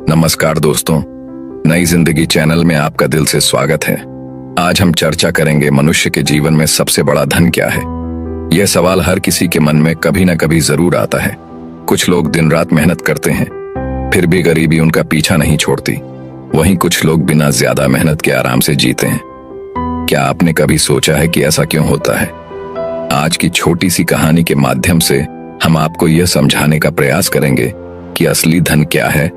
नमस्कार दोस्तों, नई जिंदगी चैनल में आपका दिल से स्वागत है। आज हम चर्चा करेंगे मनुष्य के जीवन में सबसे बड़ा धन क्या है। यह सवाल हर किसी के मन में कभी न कभी जरूर आता है। कुछ लोग दिन रात मेहनत करते हैं, फिर भी गरीबी उनका पीछा नहीं छोड़ती। वहीं कुछ लोग बिना ज्यादा मेहनत के आराम से जीते हैं। क्या आपने कभी सोचा है कि ऐसा क्यों होता है? आज की छोटी सी कहानी के माध्यम से हम आपको यह समझाने का प्रयास करेंगे कि असली धन क्या है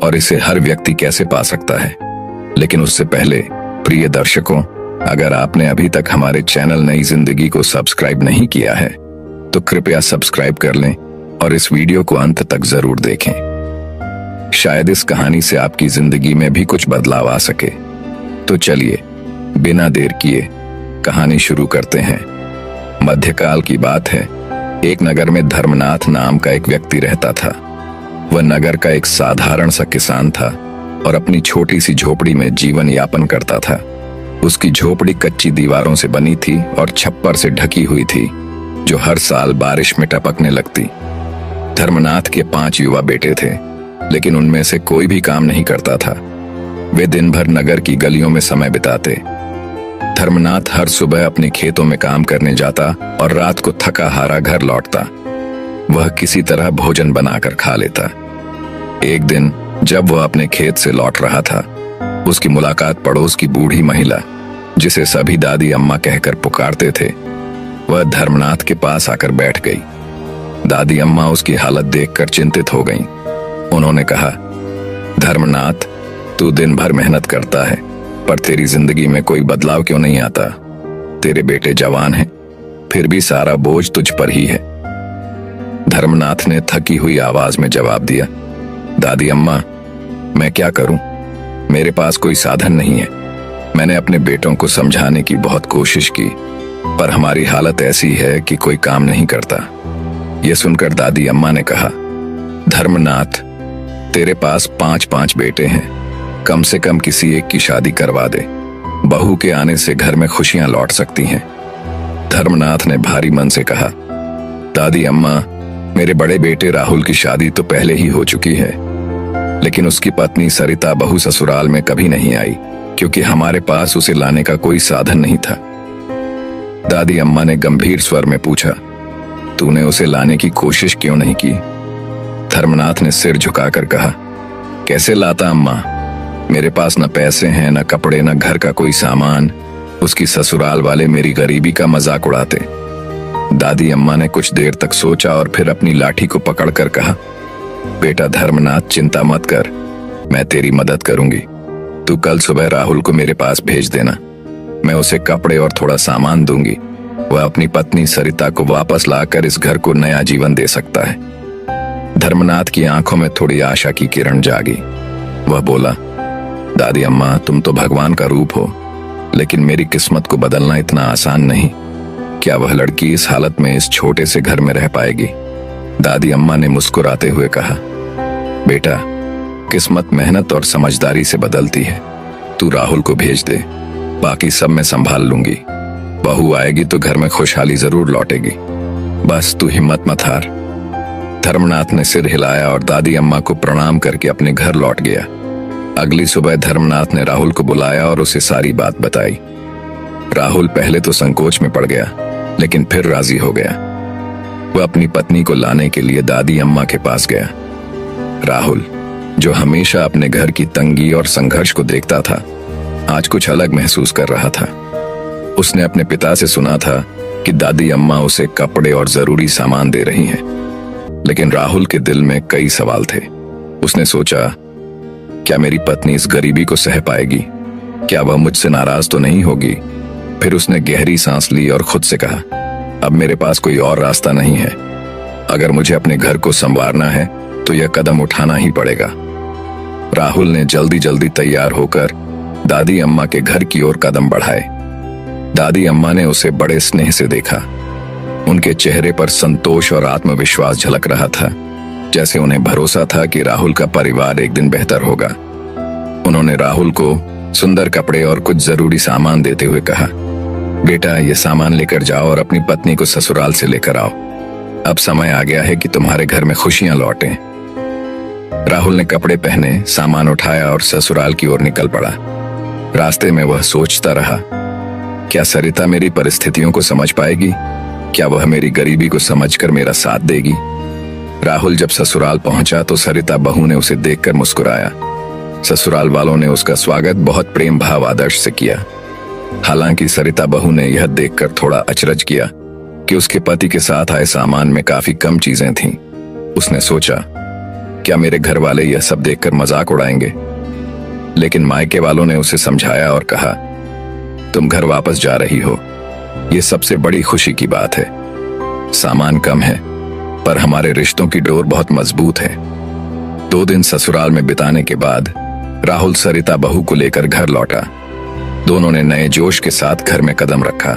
और इसे हर व्यक्ति कैसे पा सकता है। लेकिन उससे पहले प्रिय दर्शकों, अगर आपने अभी तक हमारे चैनल नई जिंदगी को सब्सक्राइब नहीं किया है तो कृपया सब्सक्राइब कर लें और इस वीडियो को अंत तक जरूर देखें। शायद इस कहानी से आपकी जिंदगी में भी कुछ बदलाव आ सके। तो चलिए बिना देर किए कहानी शुरू करते हैं। मध्यकाल की बात है। एक नगर में धर्मनाथ नाम का एक व्यक्ति रहता था। वह नगर का एक साधारण सा किसान था और अपनी छोटी सी झोपड़ी में जीवन यापन करता था। उसकी झोपड़ी कच्ची दीवारों से बनी थी और छप्पर से ढकी हुई थी, जो हर साल बारिश में टपकने लगती। धर्मनाथ के 5 युवा बेटे थे, लेकिन उनमें से कोई भी काम नहीं करता था। वे दिन भर नगर की गलियों में समय बिताते। धर्मनाथ हर सुबह अपने खेतों में काम करने जाता और रात को थका हारा घर लौटता। वह किसी तरह भोजन बनाकर खा लेता। एक दिन जब वह अपने खेत से लौट रहा था, उसकी मुलाकात पड़ोस की बूढ़ी महिला, जिसे सभी दादी अम्मा कहकर पुकारते थे, वह धर्मनाथ के पास आकर बैठ गई। दादी अम्मा उसकी हालत देखकर चिंतित हो गईं। उन्होंने कहा, धर्मनाथ, तू दिन भर मेहनत करता है, पर तेरी जिंदगी में कोई बदलाव क्यों नहीं आता? तेरे बेटे जवान हैं, फिर भी सारा बोझ तुझ पर ही है। धर्मनाथ ने थकी हुई आवाज में जवाब दिया, दादी अम्मा, मैं क्या करूं? मेरे पास कोई साधन नहीं है। मैंने अपने बेटों को समझाने की बहुत कोशिश की, पर हमारी हालत ऐसी है कि कोई काम नहीं करता। यह सुनकर दादी अम्मा ने कहा, धर्मनाथ, तेरे पास 5 बेटे हैं, कम से कम किसी एक की शादी करवा दे। बहू के आने से घर में खुशियां लौट सकती हैं। धर्मनाथ ने भारी मन से कहा, दादी अम्मा, मेरे बड़े बेटे राहुल की शादी तो पहले ही हो चुकी है, लेकिन उसकी पत्नी सरिता बहू ससुराल में कभी नहीं आई, क्योंकि हमारे पास उसे लाने का कोई साधन नहीं था। दादी अम्मा ने गंभीर स्वर में पूछा, तूने उसे लाने की कोशिश क्यों नहीं की? धर्मनाथ ने सिर झुकाकर कहा, कैसे लाता अम्मा? मेरे पास न पैसे हैं, न कपड़े, न घर का कोई सामान। उसकी ससुराल वाले मेरी गरीबी का मजाक उड़ाते। दादी अम्मा ने कुछ देर तक सोचा और फिर अपनी लाठी को पकड़कर कहा, बेटा धर्मनाथ, चिंता मत कर, मैं तेरी मदद करूंगी। तू कल सुबह राहुल को मेरे पास भेज देना। मैं उसे कपड़े और थोड़ा सामान दूंगी। वह अपनी पत्नी सरिता को वापस लाकर इस घर को नया जीवन दे सकता है। धर्मनाथ की आंखों में थोड़ी आशा की किरण जागी। वह बोला, दादी अम्मा, तुम तो भगवान का रूप हो, लेकिन मेरी किस्मत को बदलना इतना आसान नहीं। क्या वह लड़की इस हालत में इस छोटे से घर में रह पाएगी? दादी अम्मा ने मुस्कुराते हुए कहा, बेटा, किस्मत मेहनत और समझदारी से बदलती है। तू राहुल को भेज दे, बाकी सब मैं संभाल लूंगी। बहू आएगी तो घर में खुशहाली जरूर लौटेगी। बस तू हिम्मत मत हार। धर्मनाथ ने सिर हिलाया और दादी अम्मा को प्रणाम करके अपने घर लौट गया। अगली सुबह धर्मनाथ ने राहुल को बुलाया और उसे सारी बात बताई। राहुल पहले तो संकोच में पड़ गया, लेकिन फिर राजी हो गया। वह अपनी पत्नी को लाने के लिए दादी अम्मा के पास गया। राहुल, जो हमेशा अपने घर की तंगी और संघर्ष को देखता था, आज कुछ अलग महसूस कर रहा था। उसने अपने पिता से सुना था कि दादी अम्मा उसे कपड़े और जरूरी सामान दे रही हैं, लेकिन राहुल के दिल में कई सवाल थे। उसने सोचा, क्या मेरी पत्नी इस गरीबी को सह पाएगी? क्या वह मुझसे नाराज तो नहीं होगी? फिर उसने गहरी सांस ली और खुद से कहा, अब मेरे पास कोई और रास्ता नहीं है। अगर मुझे अपने घर को संवारना है तो यह कदम उठाना ही पड़ेगा। राहुल ने जल्दी जल्दी तैयार होकर दादी अम्मा के घर की ओर कदम बढ़ाए। दादी अम्मा ने उसे बड़े स्नेह से देखा। उनके चेहरे पर संतोष और आत्मविश्वास झलक रहा था, जैसे उन्हें भरोसा था कि राहुल का परिवार एक दिन बेहतर होगा। उन्होंने राहुल को सुंदर कपड़े और कुछ जरूरी सामान देते हुए कहा, बेटा, ये सामान लेकर जाओ और अपनी पत्नी को ससुराल से लेकर आओ। अब समय आ गया है कि तुम्हारे घर में खुशियां लौटें। राहुल ने कपड़े पहने, सामान उठाया और ससुराल की ओर निकल पड़ा। रास्ते में वह सोचता रहा, क्या सरिता मेरी परिस्थितियों को समझ पाएगी? क्या वह मेरी गरीबी को समझकर मेरा साथ देगी? राहुल जब ससुराल पहुंचा तो सरिता बहू ने उसे देखकर मुस्कुराया। ससुराल वालों ने उसका स्वागत बहुत प्रेम भाव आदर्श से किया। हालांकि सरिता बहू ने यह देखकर थोड़ा अचरज किया कि उसके पति के साथ आए सामान में काफी कम चीजें थीं। उसने सोचा, क्या मेरे घर वाले यह सब देखकर मजाक उड़ाएंगे? लेकिन मायके वालों ने उसे समझाया और कहा, तुम घर वापस जा रही हो, ये सबसे बड़ी खुशी की बात है। सामान कम है पर हमारे रिश्तों की डोर बहुत मजबूत है। 2 दिन ससुराल में बिताने के बाद राहुल सरिता बहू को लेकर घर लौटा। दोनों ने नए जोश के साथ घर में कदम रखा।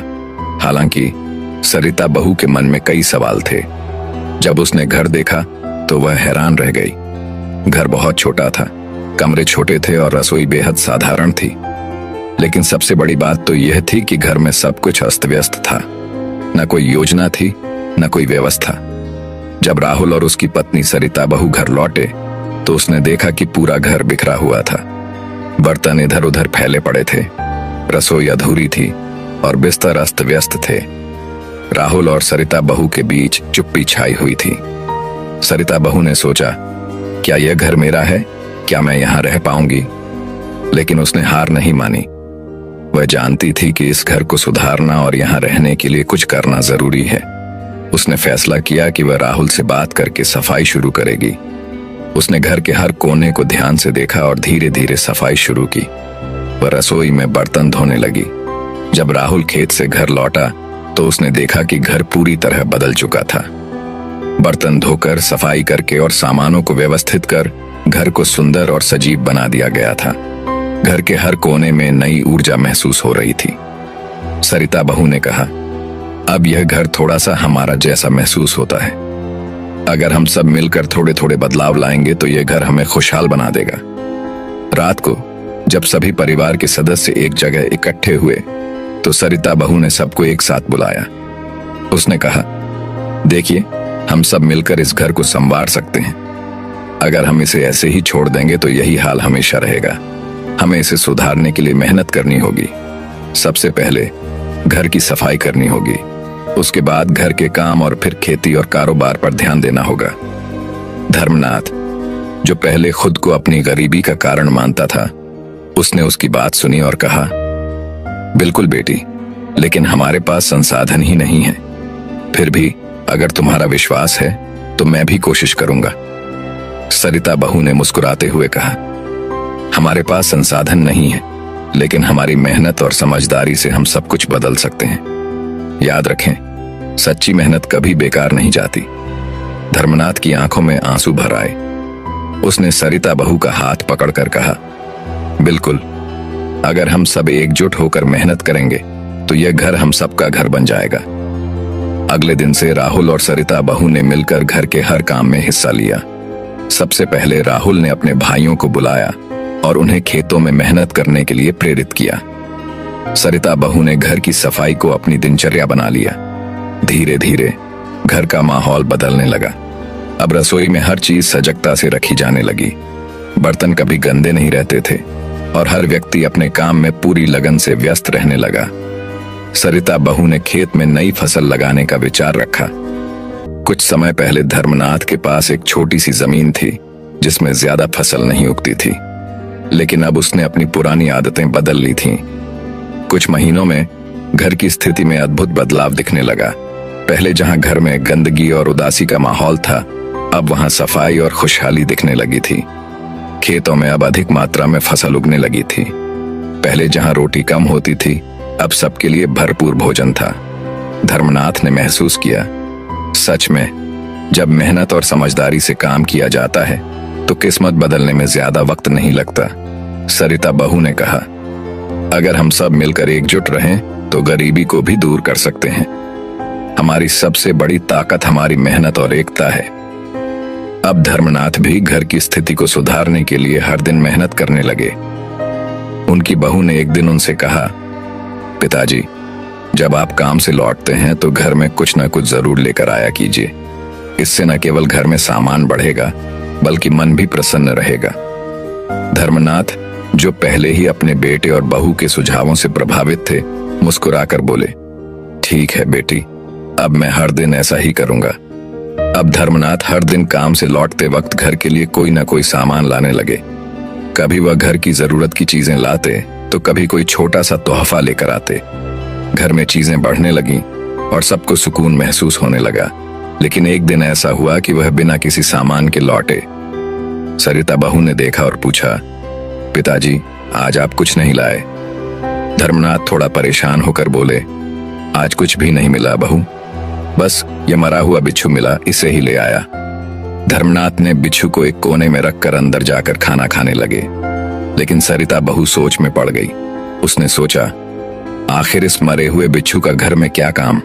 हालांकि सरिता बहू के मन में कई सवाल थे। जब उसने घर देखा तो वह हैरान रह गई। घर बहुत छोटा था, कमरे छोटे थे और रसोई बेहद साधारण थी। लेकिन सबसे बड़ी बात तो यह थी कि घर में सब कुछ अस्त व्यस्त था। न कोई योजना थी, न कोई व्यवस्था। जब राहुल और उसकी पत्नी सरिता बहू घर लौटे तो उसने देखा कि पूरा घर बिखरा हुआ था। बर्तन इधर उधर फैले पड़े थे, रसोई अधूरी थी और बिस्तर अस्त व्यस्त थे। राहुल और सरिता बहू के बीच चुप्पी छाई हुई थी। सरिता बहू ने सोचा, क्या यह घर मेरा है? क्या मैं यहाँ रह पाऊंगी? लेकिन उसने हार नहीं मानी। वह जानती थी कि इस घर को सुधारना और यहाँ रहने के लिए कुछ करना जरूरी है। उसने फैसला किया कि वह राहुल से बात करके सफाई शुरू करेगी। उसने घर के हर कोने को ध्यान से देखा और धीरे धीरे सफाई शुरू की। वह रसोई में बर्तन धोने लगी। जब राहुल खेत से घर लौटा तो उसने देखा कि घर पूरी तरह बदल चुका था। बर्तन धोकर, सफाई करके और सामानों को व्यवस्थित कर घर को सुंदर और सजीव बना दिया गया था। घर के हर कोने में नई ऊर्जा महसूस हो रही थी। सरिता बहू ने कहा, अब यह घर थोड़ा सा हमारा जैसा महसूस होता है। अगर हम सब मिलकर थोड़े थोड़े बदलाव लाएंगे तो यह घर हमें खुशहाल बना देगा। रात को जब सभी परिवार के सदस्य एक जगह इकट्ठे हुए तो सरिता बहू ने सबको एक साथ बुलाया। उसने कहा, देखिए, हम सब मिलकर इस घर को संवार सकते हैं। अगर हम इसे ऐसे ही छोड़ देंगे तो यही हाल हमेशा रहेगा। हमें इसे सुधारने के लिए मेहनत करनी होगी। सबसे पहले घर की सफाई करनी होगी, उसके बाद घर के काम और फिर खेती और कारोबार पर ध्यान देना होगा। धर्मनाथ, जो पहले खुद को अपनी गरीबी का कारण मानता था, उसने उसकी बात सुनी और कहा, बिल्कुल बेटी, लेकिन हमारे पास संसाधन ही नहीं है। फिर भी अगर तुम्हारा विश्वास है तो मैं भी कोशिश करूंगा। सरिता बहू ने मुस्कुराते हुए कहा, हमारे पास संसाधन नहीं है, लेकिन हमारी मेहनत और समझदारी से हम सब कुछ बदल सकते हैं। याद रखें, सच्ची मेहनत कभी बेकार नहीं जाती। धर्मनाथ की आंखों में आंसू भर आए। उसने सरिता बहू का हाथ पकड़कर कहा, बिल्कुल, अगर हम सब एकजुट होकर मेहनत करेंगे तो यह घर हम सबका घर बन जाएगा। अगले दिन से राहुल और सरिता बहू ने मिलकर घर के हर काम में हिस्सा लिया। सबसे पहले राहुल ने अपने भाइयों को बुलाया और उन्हें खेतों में मेहनत करने के लिए प्रेरित किया। सरिता बहू ने घर की सफाई को अपनी दिनचर्या बना लिया। धीरे धीरे घर का माहौल बदलने लगा। अब रसोई में हर चीज सजगता से रखी जाने लगी। बर्तन कभी गंदे नहीं रहते थे और हर व्यक्ति अपने काम में पूरी लगन से व्यस्त रहने लगा। सरिता बहू ने खेत में नई फसल लगाने का विचार रखा। कुछ समय पहले धर्मनाथ के पास एक छोटी सी जमीन थी जिसमें ज्यादा फसल नहीं उगती थी, लेकिन अब उसने अपनी पुरानी आदतें बदल ली थीं। कुछ महीनों में घर की स्थिति में अद्भुत बदलाव दिखने लगा। पहले जहां घर में गंदगी और उदासी का माहौल था, अब वहां सफाई और खुशहाली दिखने लगी थी। खेतों में अब अधिक मात्रा में फसल उगने लगी थी। पहले जहां रोटी कम होती थी, अब सबके लिए भरपूर भोजन था। धर्मनाथ ने महसूस किया, सच में जब मेहनत और समझदारी से काम किया जाता है तो किस्मत बदलने में ज्यादा वक्त नहीं लगता। सरिता बहू ने कहा, अगर हम सब मिलकर एकजुट रहें तो गरीबी को भी दूर कर सकते हैं। हमारी सबसे बड़ी ताकत हमारी मेहनत और एकता है। अब धर्मनाथ भी घर की स्थिति को सुधारने के लिए हर दिन मेहनत करने लगे। उनकी बहू ने एक दिन उनसे कहा, पिताजी, जब आप काम से लौटते हैं तो घर में कुछ न कुछ जरूर लेकर आया कीजिए। इससे न केवल घर में सामान बढ़ेगा बल्कि मन भी प्रसन्न रहेगा। धर्मनाथ, जो पहले ही अपने बेटे और बहू के सुझावों से प्रभावित थे, मुस्कुराकर बोले, ठीक है बेटी, अब मैं हर दिन ऐसा ही करूंगा। अब धर्मनाथ हर दिन काम से लौटते वक्त घर के लिए कोई ना कोई सामान लाने लगे। कभी वह घर की जरूरत की चीजें लाते तो कभी कोई छोटा सा तोहफा लेकर आते। घर में चीजें बढ़ने लगीं और सबको सुकून महसूस होने लगा। लेकिन एक दिन ऐसा हुआ कि वह बिना किसी सामान के लौटे। सरिता बहू ने देखा और पूछा, पिताजी, आज आप कुछ नहीं लाए? धर्मनाथ थोड़ा परेशान होकर बोले, आज कुछ भी नहीं मिला बहू, बस ये मरा हुआ बिच्छू मिला, इसे ही ले आया। धर्मनाथ ने बिच्छू को एक कोने में रखकर अंदर जाकर खाना खाने लगे। लेकिन सरिता बहू सोच में पड़ गई। उसने सोचा, आखिर इस मरे हुए बिच्छू का घर में क्या काम?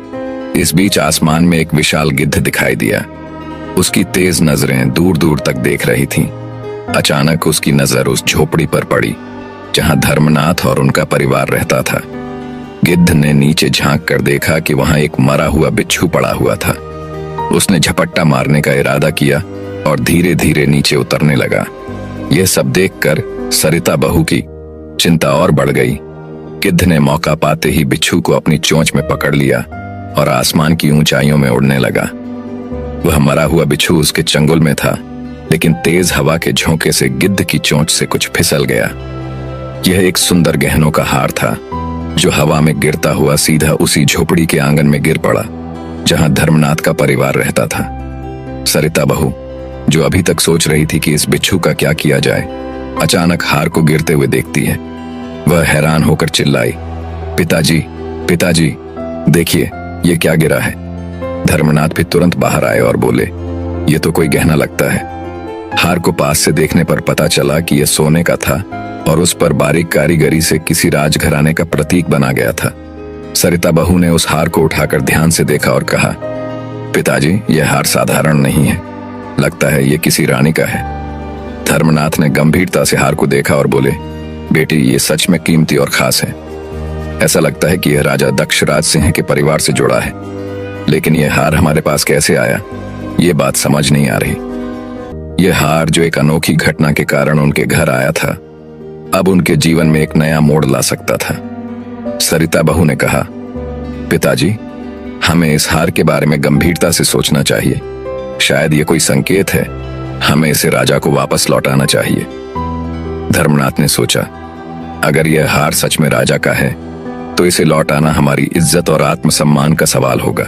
इस बीच आसमान में एक विशाल गिद्ध दिखाई दिया। उसकी तेज नजरें दूर दूर तक देख रही थीं। अचानक उसकी नजर उस झोपड़ी पर पड़ी जहां धर्मनाथ और उनका परिवार रहता था। गिद्ध ने नीचे झांक कर देखा कि वहां एक मरा हुआ बिच्छू पड़ा हुआ था। उसने झपट्टा मारने का इरादा किया और धीरे धीरे नीचे उतरने लगा। यह सब देखकर सरिता बहू की चिंता और बढ़ गई। गिद्ध ने मौका पाते ही बिच्छू को अपनी चोंच में पकड़ लिया और आसमान की ऊंचाइयों में उड़ने लगा। वह मरा हुआ बिच्छू उसके चंगुल में था, लेकिन तेज हवा के झोंके से गिद्ध की चोंच से कुछ फिसल गया। यह एक सुंदर गहनों का हार था जो हवा में गिरता हुआ सीधा उसी झोपड़ी के आंगन में गिर पड़ा जहां धर्मनाथ का परिवार रहता था। सरिता बहू, जो अभी तक सोच रही थी कि इस बिच्छू का क्या किया जाए, अचानक हार को गिरते हुए देखती है। वह हैरान होकर चिल्लाई, पिताजी, पिताजी, देखिए ये क्या गिरा है। धर्मनाथ भी तुरंत बाहर आए और बोले, ये तो कोई गहना लगता है। हार को पास से देखने पर पता चला कि यह सोने का था और उस पर बारीक कारीगरी से किसी राजघराने का प्रतीक बना गया था। सरिता बहू ने उस हार को उठाकर ध्यान से देखा और कहा, पिताजी, यह हार साधारण नहीं है, लगता है यह किसी रानी का है। धर्मनाथ ने गंभीरता से हार को देखा और बोले, बेटी, ये सच में कीमती और खास है। ऐसा लगता है कि यह राजा दक्षराज सिंह के परिवार से जुड़ा है, लेकिन यह हार हमारे पास कैसे आया, ये बात समझ नहीं आ रही। यह हार जो एक अनोखी घटना के कारण उनके घर आया था, अब उनके जीवन में एक नया मोड़ ला सकता था। सरिता बहू ने कहा, पिताजी, हमें इस हार के बारे में गंभीरता से सोचना चाहिए। शायद ये कोई संकेत है, हमें इसे राजा को वापस लौटाना चाहिए। धर्मनाथ ने सोचा, अगर यह हार सच में राजा का है तो इसे लौटाना हमारी इज्जत और आत्मसम्मान का सवाल होगा।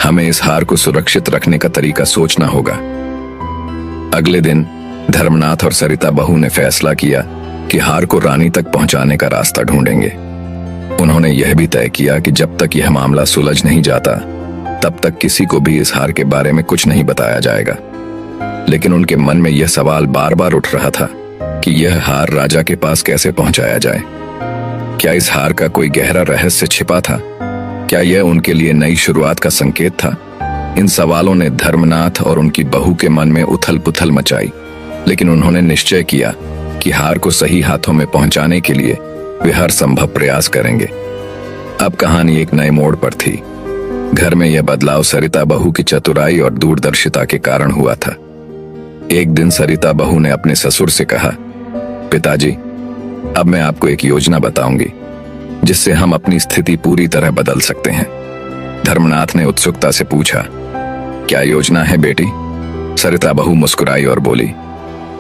हमें इस हार को सुरक्षित रखने का तरीका सोचना होगा। अगले दिन धर्मनाथ और सरिता बहू ने फैसला किया कि हार को रानी तक पहुंचाने का रास्ता ढूंढेंगे। उन्होंने यह भी तय किया कि जब तक यह मामला सुलझ नहीं जाता, तब तक किसी को भी इस हार के बारे में कुछ नहीं बताया जाएगा। लेकिन उनके मन में यह सवाल बार बार उठ रहा था कि यह हार राजा के पास कैसे पहुंचाया जाए। क्या इस हार का कोई गहरा रहस्य छिपा था? क्या यह उनके लिए नई शुरुआत का संकेत था? इन सवालों ने धर्मनाथ और उनकी बहू के मन में उथल पुथल मचाई, लेकिन उन्होंने निश्चय किया कि हार को सही हाथों में पहुंचाने के लिए वे हर संभव प्रयास करेंगे। अब कहानी एक नए मोड़ पर थी। घर में यह बदलाव सरिता बहू की चतुराई और दूरदर्शिता के कारण हुआ था। एक दिन सरिता बहू ने अपने ससुर से कहा, पिताजी, अब मैं आपको एक योजना बताऊंगी जिससे हम अपनी स्थिति पूरी तरह बदल सकते हैं। धर्मनाथ ने उत्सुकता से पूछा, क्या योजना है बेटी? सरिता बहू मुस्कुराई और बोली,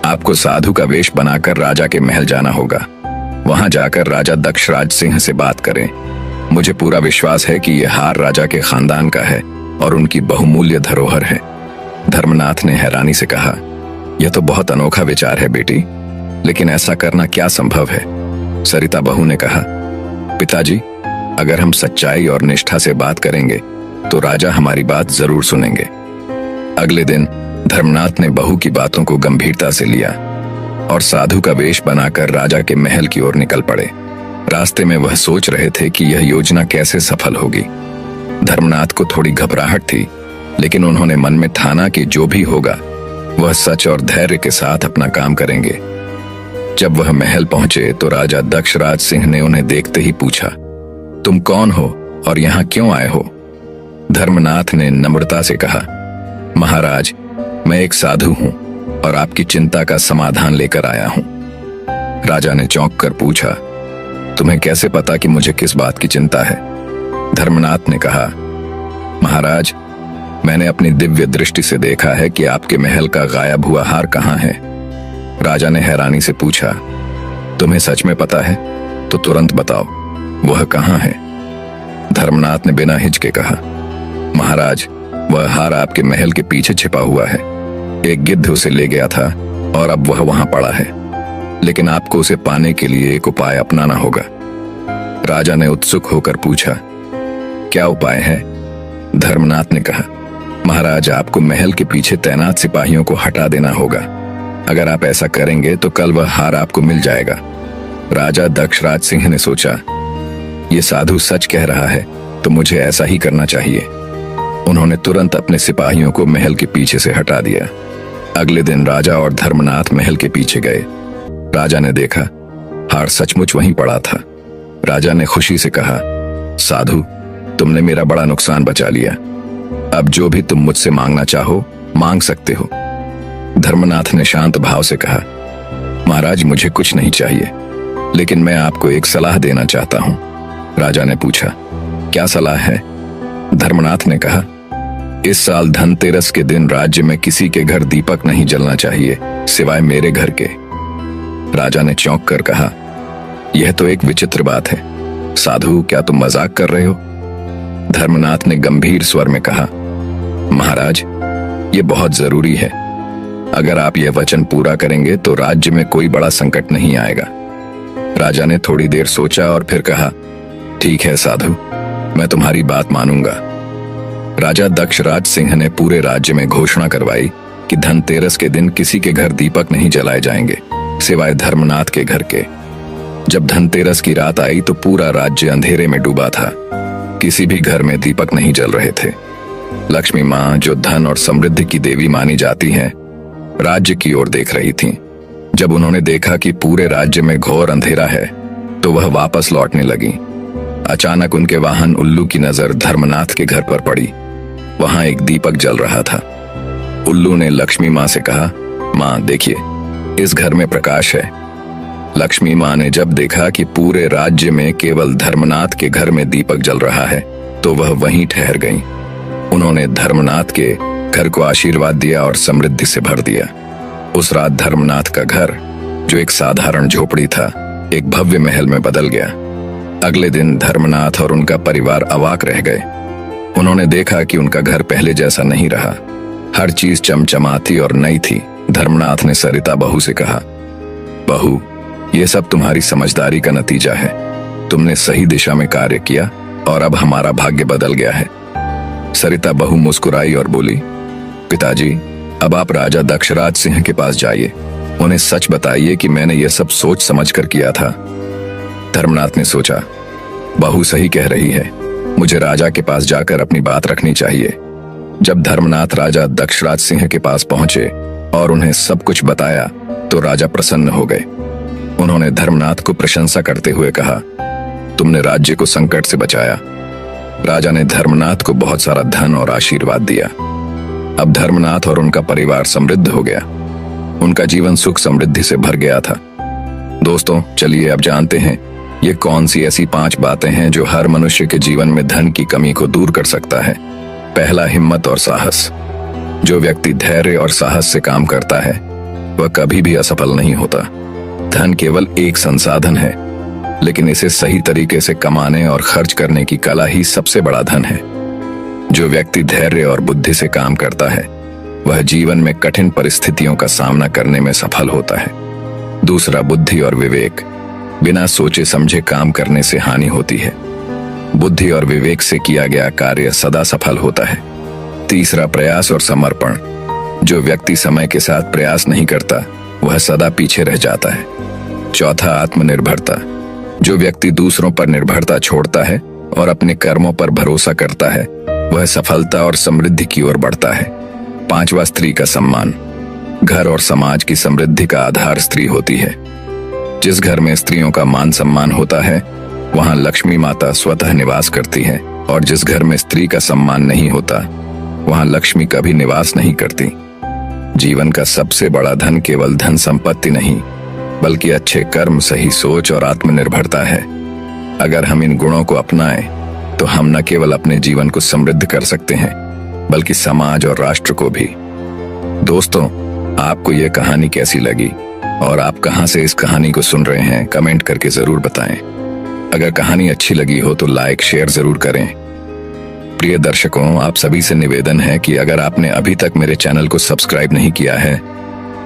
आपको साधु का वेश बनाकर राजा के महल जाना होगा। वहां जाकर राजा दक्षराज सिंह से बात करें। मुझे पूरा विश्वास है कि यह हार राजा के खानदान का है और उनकी बहुमूल्य धरोहर है। धर्मनाथ ने हैरानी से कहा, यह तो बहुत अनोखा विचार है बेटी, लेकिन ऐसा करना क्या संभव है? सरिता बहू ने कहा, पिताजी, अगर हम सच्चाई और निष्ठा से बात करेंगे तो राजा हमारी बात जरूर सुनेंगे। अगले दिन धर्मनाथ ने बहू की बातों को गंभीरता से लिया और साधु का वेश बनाकर राजा के महल की ओर निकल पड़े। रास्ते में वह सोच रहे थे कि यह योजना कैसे सफल होगी। धर्मनाथ को थोड़ी घबराहट थी, लेकिन उन्होंने मन में ठाना कि जो भी होगा वह सच और धैर्य के साथ अपना काम करेंगे। जब वह महल पहुंचे तो राजा दक्षराज सिंह ने उन्हें देखते ही पूछा, तुम कौन हो और यहाँ क्यों आए हो? धर्मनाथ ने नम्रता से कहा, महाराज, मैं एक साधु हूँ और आपकी चिंता का समाधान लेकर आया हूं। राजा ने चौंक कर पूछा, तुम्हें कैसे पता कि मुझे किस बात की चिंता है? धर्मनाथ ने कहा, महाराज, मैंने अपनी दिव्य दृष्टि से देखा है कि आपके महल का गायब हुआ हार कहाँ है। राजा ने हैरानी से पूछा, तुम्हें सच में पता है? तो तुरंत बताओ, वह कहाँ है? धर्मनाथ ने बिना हिचके कहा, महाराज, वह हार आपके महल के पीछे छिपा हुआ है। एक गिद्ध उसे ले गया था और अब वह वहां पड़ा है, लेकिन आपको उसे पाने के लिए एक उपाय अपनाना होगा। राजा ने उत्सुक होकर पूछा, क्या उपाय है? धर्मनाथ ने कहा, महाराज, आपको महल के पीछे तैनात सिपाहियों को हटा देना होगा। अगर आप ऐसा करेंगे तो कल वह हार आपको मिल जाएगा। राजा दक्षराज सिंह ने सोचा, ये साधु सच कह रहा है तो मुझे ऐसा ही करना चाहिए। उन्होंने तुरंत अपने सिपाहियों को महल के पीछे से हटा दिया। अगले दिन राजा और धर्मनाथ महल के पीछे गए। राजा ने देखा हार सचमुच वहीं पड़ा था। राजा ने खुशी से कहा, साधु, तुमने मेरा बड़ा नुकसान बचा लिया। अब जो भी तुम मुझसे मांगना चाहो मांग सकते हो। धर्मनाथ ने शांत भाव से कहा, महाराज, मुझे कुछ नहीं चाहिए, लेकिन मैं आपको एक सलाह देना चाहता हूं। राजा ने पूछा, क्या सलाह है? धर्मनाथ ने कहा, इस साल धनतेरस के दिन राज्य में किसी के घर दीपक नहीं जलना चाहिए सिवाय मेरे घर के। राजा ने चौंक कर कहा, यह तो एक विचित्र बात है। साधु, क्या तुम मजाक कर रहे हो? धर्मनाथ ने गंभीर स्वर में कहा, महाराज, ये बहुत जरूरी है। अगर आप यह वचन पूरा करेंगे तो राज्य में कोई बड़ा संकट नहीं आएगा। राजा ने थोड़ी देर सोचा और फिर कहा, ठीक है साधु, मैं तुम्हारी बात मानूंगा। राजा दक्षराज सिंह ने पूरे राज्य में घोषणा करवाई कि धनतेरस के दिन किसी के घर दीपक नहीं जलाए जाएंगे सिवाय धर्मनाथ के घर के। जब धनतेरस की रात आई तो पूरा राज्य अंधेरे में डूबा था। किसी भी घर में दीपक नहीं जल रहे थे। लक्ष्मी माँ, जो धन और समृद्धि की देवी मानी जाती हैं, राज्य की ओर देख रही थीं। जब उन्होंने देखा कि पूरे राज्य में घोर अंधेरा है तो वह वापस लौटने लगी। अचानक उनके वाहन उल्लू की नजर धर्मनाथ के घर पर पड़ी। वहां एक दीपक जल रहा था। उल्लू ने लक्ष्मी माँ से कहा, माँ देखिए, इस घर में प्रकाश है। लक्ष्मी माँ ने जब देखा कि पूरे राज्य में केवल धर्मनाथ के घर में दीपक जल रहा है तो वह वहीं ठहर गईं। उन्होंने धर्मनाथ के घर को आशीर्वाद दिया और समृद्धि से भर दिया। उस रात धर्मनाथ का घर, जो एक साधारण झोपड़ी था, एक भव्य महल में बदल गया। अगले दिन धर्मनाथ और उनका परिवार अवाक रह गए। उन्होंने देखा कि उनका घर पहले जैसा नहीं रहा। हर चीज चमचमाती और नई थी। धर्मनाथ ने सरिता बहू से कहा, बहू, ये सब तुम्हारी समझदारी का नतीजा है। तुमने सही दिशा में कार्य किया और अब हमारा भाग्य बदल गया है। सरिता बहू मुस्कुराई और बोली, पिताजी, अब आप राजा दक्षराज सिंह के पास जाइए। उन्हें सच बताइए कि मैंने यह सब सोच समझ कर किया था। धर्मनाथ ने सोचा, बहू सही कह रही है, मुझे राजा के पास जाकर अपनी बात रखनी चाहिए। जब धर्मनाथ राजा दक्षराज सिंह के पास पहुंचे और उन्हें सब कुछ बताया तो राजा प्रसन्न हो गए। उन्होंने धर्मनाथ को प्रशंसा करते हुए कहा, तुमने राज्य को संकट से बचाया। राजा ने धर्मनाथ को बहुत सारा धन और आशीर्वाद दिया। अब धर्मनाथ और उनका परिवार समृद्ध हो गया। उनका जीवन सुख समृद्धि से भर गया था। दोस्तों, चलिए अब जानते हैं ये कौन सी ऐसी 5 बातें हैं जो हर मनुष्य के जीवन में धन की कमी को दूर कर सकता है। पहला, हिम्मत और साहस। जो व्यक्ति धैर्य और साहस से काम करता है वह कभी भी असफल नहीं होता। धन केवल एक संसाधन है, लेकिन इसे सही तरीके से कमाने और खर्च करने की कला ही सबसे बड़ा धन है। जो व्यक्ति धैर्य और बुद्धि से काम करता है वह जीवन में कठिन परिस्थितियों का सामना करने में सफल होता है। दूसरा, बुद्धि और विवेक। बिना सोचे समझे काम करने से हानि होती है। बुद्धि और विवेक से किया गया कार्य सदा सफल होता है। तीसरा, प्रयास और समर्पण। जो व्यक्ति समय के साथ प्रयास नहीं करता वह सदा पीछे रह जाता है। चौथा, आत्मनिर्भरता। जो व्यक्ति दूसरों पर निर्भरता छोड़ता है और अपने कर्मों पर भरोसा करता है वह सफलता और समृद्धि की ओर बढ़ता है। पांचवा, स्त्री का सम्मान। घर और समाज की समृद्धि का आधार स्त्री होती है। जिस घर में स्त्रियों का मान सम्मान होता है वहां लक्ष्मी माता स्वतः निवास करती है, और जिस घर में स्त्री का सम्मान नहीं होता वहां लक्ष्मी कभी निवास नहीं करती। जीवन का सबसे बड़ा धन केवल धन संपत्ति नहीं, बल्कि अच्छे कर्म, सही सोच और आत्मनिर्भरता है। अगर हम इन गुणों को अपनाएं, तो हम न केवल अपने जीवन को समृद्ध कर सकते हैं, बल्कि समाज और राष्ट्र को भी। दोस्तों, आपको ये कहानी कैसी लगी और आप कहां से इस कहानी को सुन रहे हैं, कमेंट करके जरूर बताएं। अगर कहानी अच्छी लगी हो तो लाइक शेयर जरूर करें। प्रिय दर्शकों, आप सभी से निवेदन है कि अगर आपने अभी तक मेरे चैनल को सब्सक्राइब नहीं किया है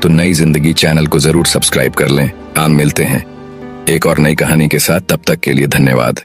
तो नई जिंदगी चैनल को जरूर सब्सक्राइब कर लें। आप मिलते हैं एक और नई कहानी के साथ, तब तक के लिए धन्यवाद।